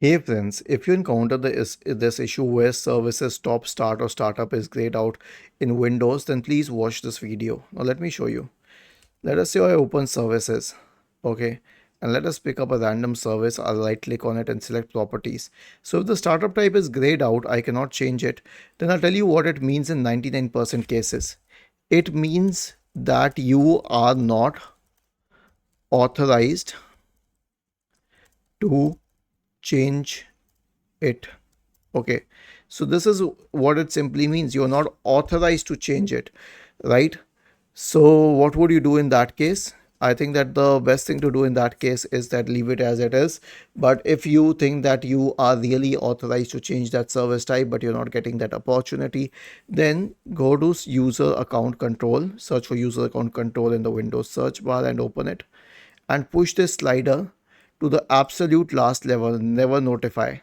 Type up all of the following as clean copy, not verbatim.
Hey friends, if you encounter this issue where services stop, start or startup is grayed out in Windows, then please watch this video. Now let me show you. Let us say I open services, okay, and let us pick up a random service. I'll right click on it and select properties. So if the startup type is grayed out, I cannot change it. Then I'll tell you what it means in 99% cases. It means that you are not authorized to change it. Okay, so this is what it simply means. You're not authorized to change it, right? So what would you do in that case? I think that the best thing to do in that case is that leave it as it is. But if you think that you are really authorized to change that service type, but you're not getting that opportunity, then go to user account control, search for user account control in the Windows search bar and open it, and push this slider to the absolute last level, never notify,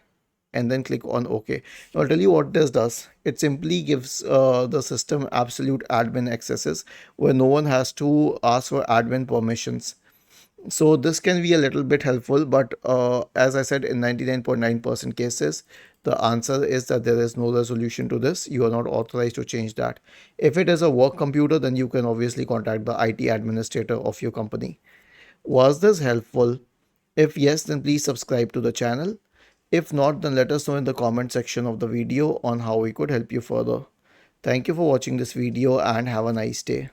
and then click on OK. Now I'll tell you what this does. It simply gives the system absolute admin accesses where no one has to ask for admin permissions. So this can be a little bit helpful, but as I said, in 99.9% cases, the answer is that there is no resolution to this. You are not authorized to change that. If it is a work computer, then you can obviously contact the IT administrator of your company. Was this helpful? If yes, then please subscribe to the channel. If not, then let us know in the comment section of the video on how we could help you further. Thank you for watching this video and have a nice day.